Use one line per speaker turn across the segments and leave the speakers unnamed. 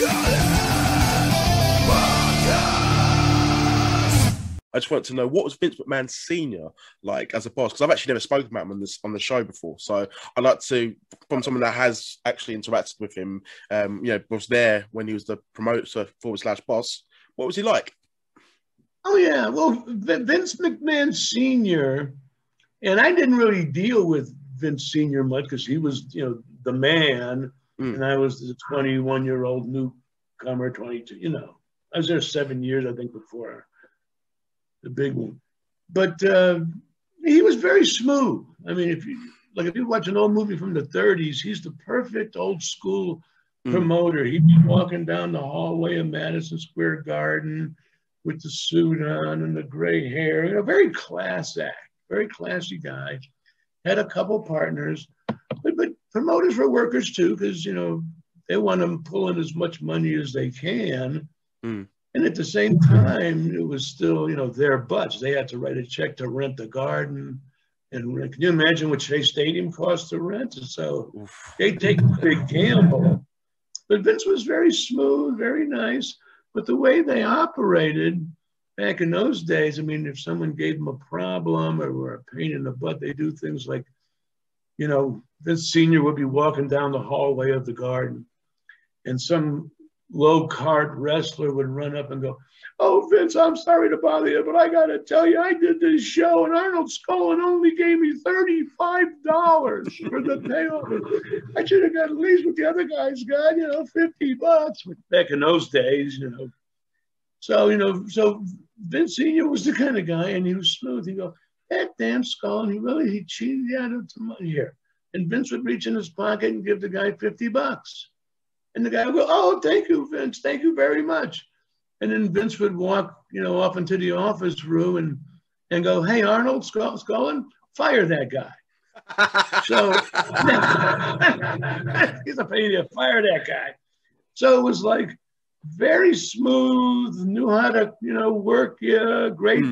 I just want to know, what was Vince McMahon Senior like as a boss? Because I've actually never spoken about him on the show before. So I'd like to, from someone that has actually interacted with him, was there when he was the promoter / boss. What was he like?
Oh yeah, well, Vince McMahon Senior, and I didn't really deal with Vince Senior much because he was, the man, and I was the 21-year-old newcomer, 22. I was there 7 years, I think, before the big one. But he was very smooth. I mean, if you watch an old movie from the 30s, he's the perfect old school promoter. He'd be walking down the hallway of Madison Square Garden with the suit on and the gray hair. Very class act, very classy guy. Had a couple partners, but promoters were workers too, because they want to pull in as much money as they can. And at the same time, it was still, their butts. They had to write a check to rent the garden. And can you imagine what Shea Stadium cost to rent? So they take a big gamble. But Vince was very smooth, very nice. But the way they operated back in those days, I mean, if someone gave them a problem or were a pain in the butt, they do things like, Vince Sr. would be walking down the hallway of the garden, and some low-card wrestler would run up and go, "Oh, Vince, I'm sorry to bother you, but I got to tell you, I did this show, and Arnold Scullin only gave me $35 for the payoff. I should have got at least what the other guys got, $50." Back in those days, So Vince Sr. was the kind of guy, and he was smooth. He'd go, "That damn Scullin, he cheated you out of some money here." And Vince would reach in his pocket and give the guy $50. And the guy would go, "Oh, thank you, Vince. Thank you very much." And then Vince would walk, off into the office room and go, "Hey, Arnold Scullin, fire that guy." So he's a pain to fire that guy. So it was like very smooth, knew how to, work you, great,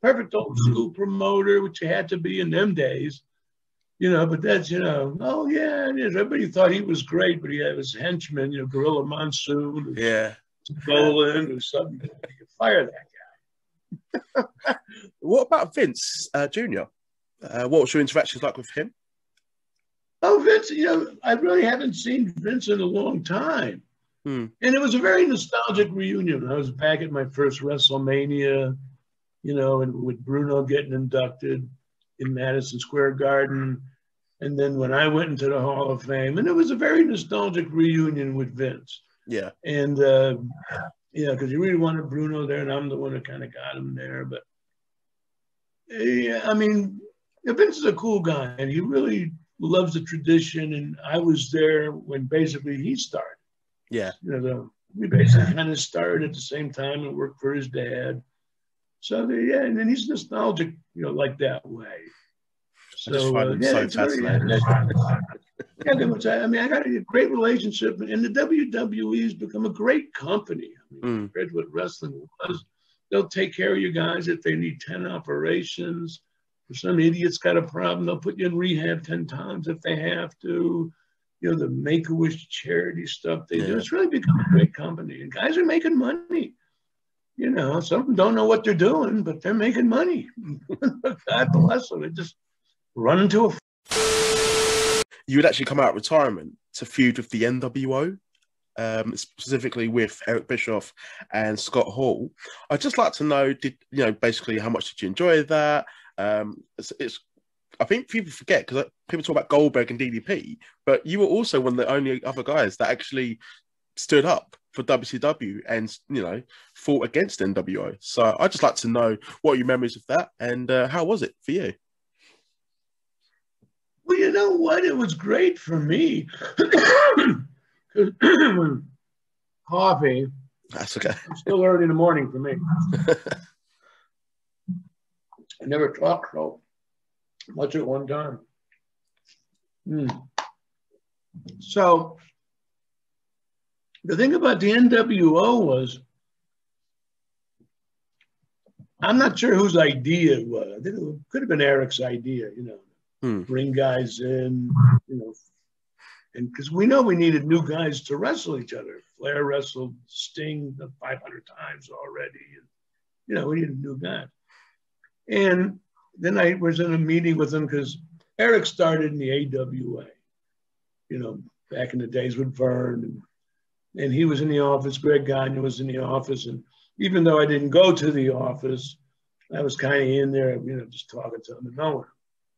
perfect old school promoter, which you had to be in them days. But that's, oh yeah, everybody thought he was great, but he had his henchmen, Gorilla Monsoon, Golan, or something. You could fire that guy.
What about Vince Jr.? What was your interactions like with him?
Oh, Vince, I really haven't seen Vince in a long time. And it was a very nostalgic reunion. I was back at my first WrestleMania, and with Bruno getting inducted in Madison Square Garden. And then when I went into the Hall of Fame, and it was a very nostalgic reunion with Vince.
Yeah.
And, because you really wanted Bruno there, and I'm the one that kind of got him there. But, I mean, Vince is a cool guy, and he really loves the tradition. And I was there when basically he started.
Yeah.
We basically kind of started at the same time and worked for his dad. So, and then he's nostalgic, like that way. So,
I just find him so fascinating.
I mean, I got a great relationship, and the WWE has become a great company. I mean, compared to what wrestling was, they'll take care of you guys if they need 10 operations. If some idiot's got a problem, they'll put you in rehab 10 times if they have to. The Make-A-Wish charity stuff they do. It's really become a great company, and guys are making money. Some of them don't know what they're doing, but they're making money. God bless them. They just run into a...
You would actually come out of retirement to feud with the NWO, specifically with Eric Bischoff and Scott Hall. I'd just like to know, basically how much did you enjoy that? I think people forget, because people talk about Goldberg and DDP, but you were also one of the only other guys that actually stood up for WCW and, fought against NWO. So I'd just like to know what your memories of that, and how was it for you?
Well, you know what? It was great for me. Coffee.
That's okay.
It's still early in the morning for me. I never talked so much at one time. So the thing about the NWO was, I'm not sure whose idea it was. I think it could have been Eric's idea, bring guys in, And because we know we needed new guys to wrestle each other. Flair wrestled Sting 500 times already. And, you know, we needed new guys. And then I was in a meeting with him because Eric started in the AWA, you know, back in the days with Vern. And he was in the office. Greg Gagne was in the office. And even though I didn't go to the office, I was kind of in there, you know, just talking to him and knowing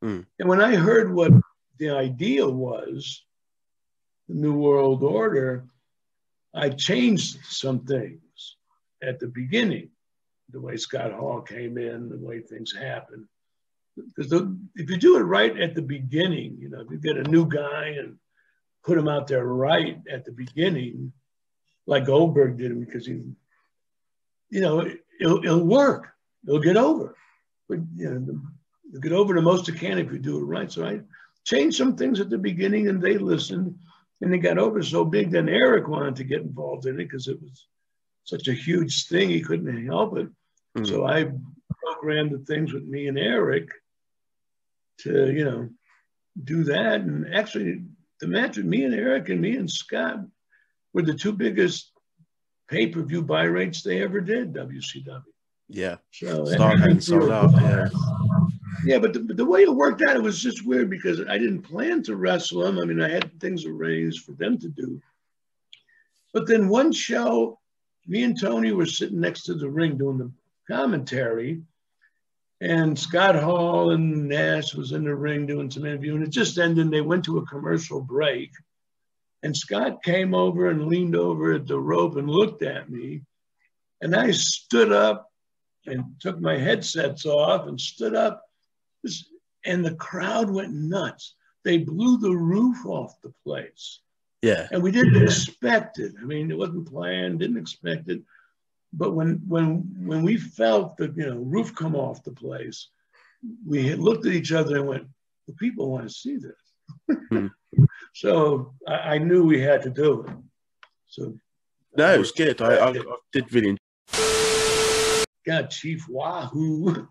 him. And when I heard what the idea was, the New World Order, I changed some things at the beginning, the way Scott Hall came in, the way things happened. Because if you do it right at the beginning, you know, if you get a new guy and put him out there right at the beginning, like Goldberg did, because he, you know, it'll work. It'll get over. But, you know, you'll get over the most you can if you do it right. So I changed some things at the beginning, and they listened. And it got over so big, then Eric wanted to get involved in it because it was such a huge thing. He couldn't help it. So I programmed the things with me and Eric to, you know, do that. And actually, the match with me and Eric and me and Scott were the two biggest pay-per-view buy rates they ever did, WCW.
Yeah.
So
Starcade sold out. Yeah.
Yeah, but the way it worked out, it was just weird because I didn't plan to wrestle them. I mean, I had things arranged for them to do. But then one show, me and Tony were sitting next to the ring doing the commentary, and Scott Hall and Nash was in the ring doing some interview, and it just ended, and they went to a commercial break. And Scott came over and leaned over at the rope and looked at me, and I stood up and took my headsets off and stood up. And the crowd went nuts. They blew the roof off the place.
Yeah.
And we didn't expect it. I mean, it wasn't planned, didn't expect it. But when we felt the, you know, roof come off the place, we looked at each other and went, the people want to see this. So I knew we had to do it. So
no, it was good. I did really enjoy.
God, Chief Wahoo.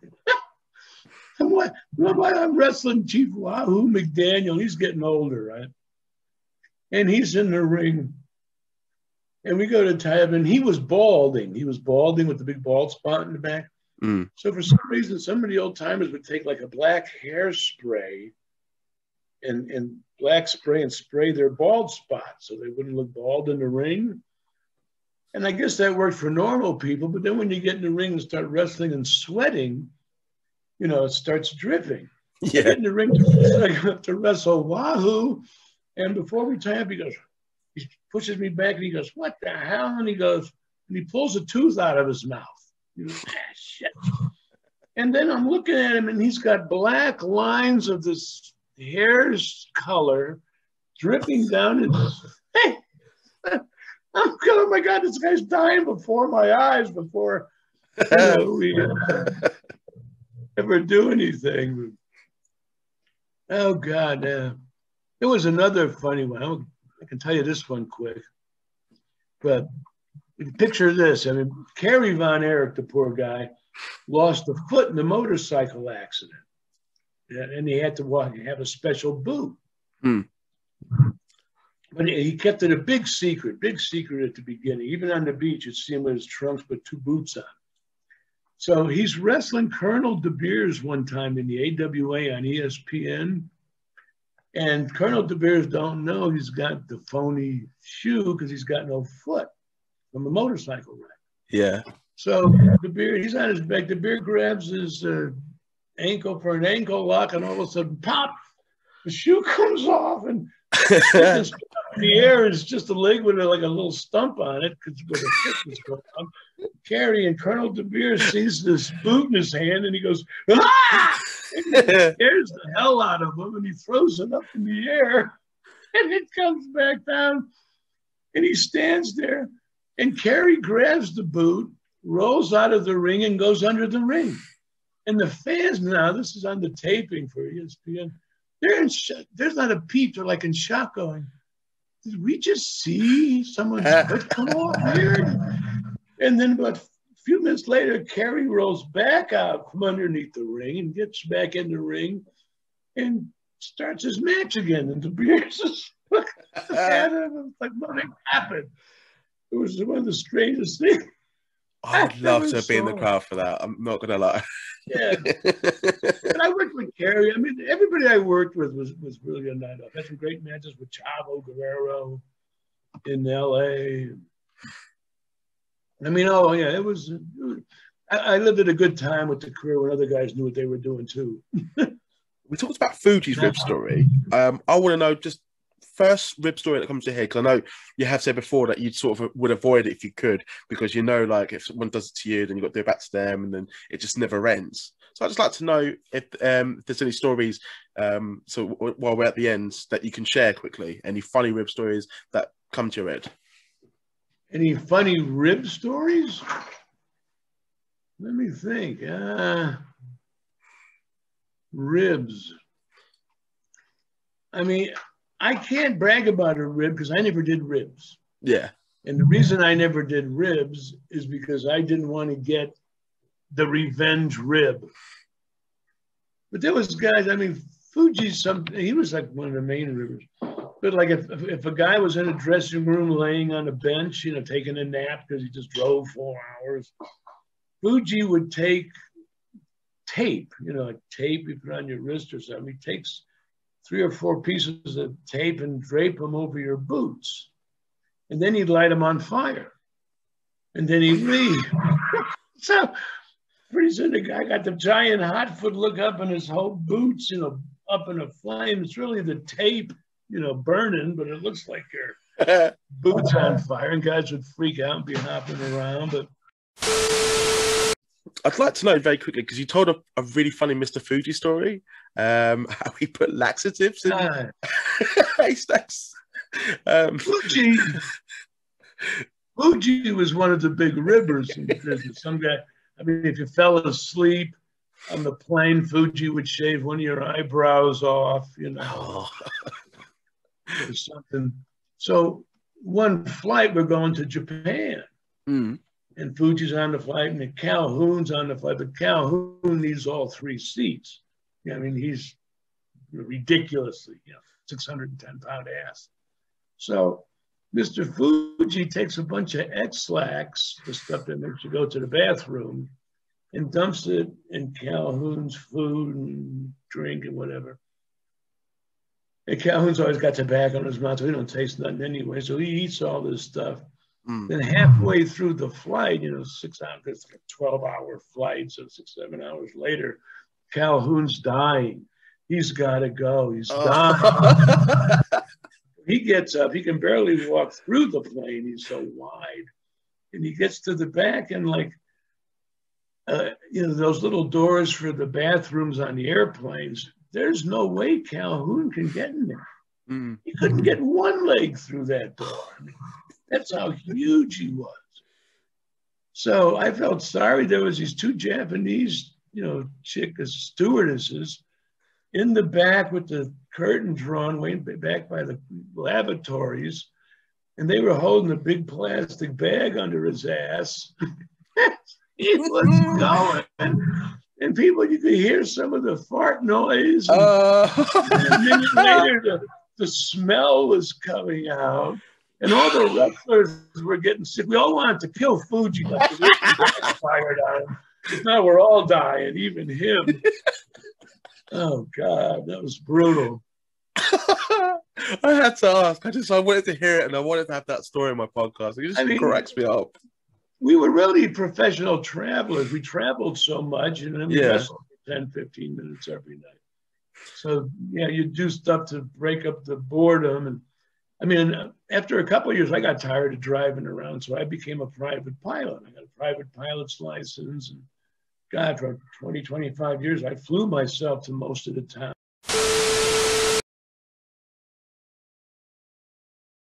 I'm wrestling Chief Wahoo McDaniel. He's getting older, right? And he's in the ring. And we go to Tab, and he was balding. He was balding with the big bald spot in the back. So for some reason, some of the old timers would take like a black hairspray and black spray and spray their bald spot so they wouldn't look bald in the ring. And I guess that worked for normal people. But then when you get in the ring and start wrestling and sweating, you know, it starts dripping.
Yeah.
I get in the ring to wrestle Wahoo. And before we tie up, he pushes me back and he goes, what the hell? And he goes, and he pulls a tooth out of his mouth. You know, shit. And then I'm looking at him and he's got black lines of this hair's color dripping down his face. I'm going, oh my God, this guy's dying before my eyes before, you know, we ever do anything. Oh God, there was another funny one. I can tell you this one quick, but picture this. I mean, Kerry Von Erich, the poor guy, lost a foot in a motorcycle accident, and he had to have a special boot. But he kept it a big secret at the beginning. Even on the beach, you'd see him with his trunks, but 2 boots on. So he's wrestling Colonel De Beers one time in the AWA on ESPN. And Colonel De Beers don't know he's got the phony shoe because he's got no foot from a motorcycle wreck.
Yeah.
So De Beers, he's on his back. De Beers grabs his ankle for an ankle lock, and all of a sudden, pop, the shoe comes off, and in the air is just a leg with like a little stump on it because where the foot was going on. Kerry and Colonel De Beers sees this boot in his hand, and he goes, ah! And he scares the hell out of him, and he throws it up in the air, and it comes back down, and he stands there, and Kerry grabs the boot, rolls out of the ring, and goes under the ring. And the fans now, this is on the taping for ESPN, there's not a peep. They're like in shock going, did we just see someone's foot come off here? And then about a few minutes later, Kerry rolls back out from underneath the ring and gets back in the ring and starts his match again. And De Beers is Look at him. It's like nothing happened. It was one of the strangest things.
I would love to be in the crowd for that. I'm not gonna lie.
Yeah. And I worked with Kerry. I mean, everybody I worked with was really a night off. Had some great matches with Chavo Guerrero in LA. I mean, oh yeah, it was I lived at a good time with the crew, and other guys knew what they were doing too.
We talked about Fuji's rib story. I want to know just first rib story that comes to your head, because I know you have said before that you sort of would avoid it if you could, because you know, like if someone does it to you, then you've got to do it back to them, and then it just never ends. So I'd just like to know if there's any stories, so while we're at the end, that you can share quickly. Any funny rib stories that come to your head?
Any funny rib stories? Let me think. Ribs. I mean, I can't brag about a rib because I never did ribs.
Yeah.
And the reason I never did ribs is because I didn't want to get the revenge rib. But there was guys, I mean, Fuji's he was like one of the main ribbers. But like if a guy was in a dressing room laying on a bench, you know, taking a nap because he just drove 4 hours, Fuji would take tape, you know, like tape you put on your wrist or something. He takes 3 or 4 pieces of tape and drape them over your boots. And then he'd light them on fire. And then he'd leave. So pretty soon the guy got the giant hot foot look up in his whole boots, you know, up in a flame. It's really the tape, you know, burning, but it looks like your boots on fire. And guys would freak out and be hopping around. But
I'd like to know very quickly, because you told a really funny Mr. Fuji story, how he put laxatives in haystacks.
Fuji was one of the big ribbers in the business. Some guy, I mean, if you fell asleep on the plane, Fuji would shave one of your eyebrows off, you know, or something. So one flight, we're going to Japan. And Fuji's on the flight, and Calhoun's on the flight, but Calhoun needs all 3 seats. I mean, he's ridiculously, you know, 610-pound ass. So Mr. Fuji takes a bunch of X-Lax, the stuff that makes you go to the bathroom, and dumps it in Calhoun's food and drink and whatever. And Calhoun's always got tobacco in his mouth, so he don't taste nothing anyway. So he eats all this stuff. Then halfway through the flight, you know, 6 hours, it's like a 12-hour flight, so 6-7 hours later, Calhoun's dying. He's got to go. He's dying. He gets up. He can barely walk through the plane. He's so wide. And he gets to the back, and like, you know, those little doors for the bathrooms on the airplanes, there's no way Calhoun can get in there. He couldn't get one leg through that door. I mean, that's how huge he was. So I felt sorry. There was these 2 Japanese, you know, stewardesses in the back with the curtain drawn way back by the lavatories. And they were holding a big plastic bag under his ass. He was going. And people, you could hear some of the fart noise. And a minute later, the smell was coming out. And all the wrestlers were getting sick. We all wanted to kill Fuji, but the wrestlers fired on him. Now we're all dying, even him. Oh, God, that was brutal.
I had to ask. I wanted to hear it, and I wanted to have that story in my podcast. It just cracks me up.
We were really professional travelers. We traveled so much, and then we wrestled for 10, 15 minutes every night. So, yeah, you do stuff to break up the boredom. And I mean, after a couple of years, I got tired of driving around, so I became a private pilot. I got a private pilot's license, and God, for 20, 25 years, I flew myself to most of the towns.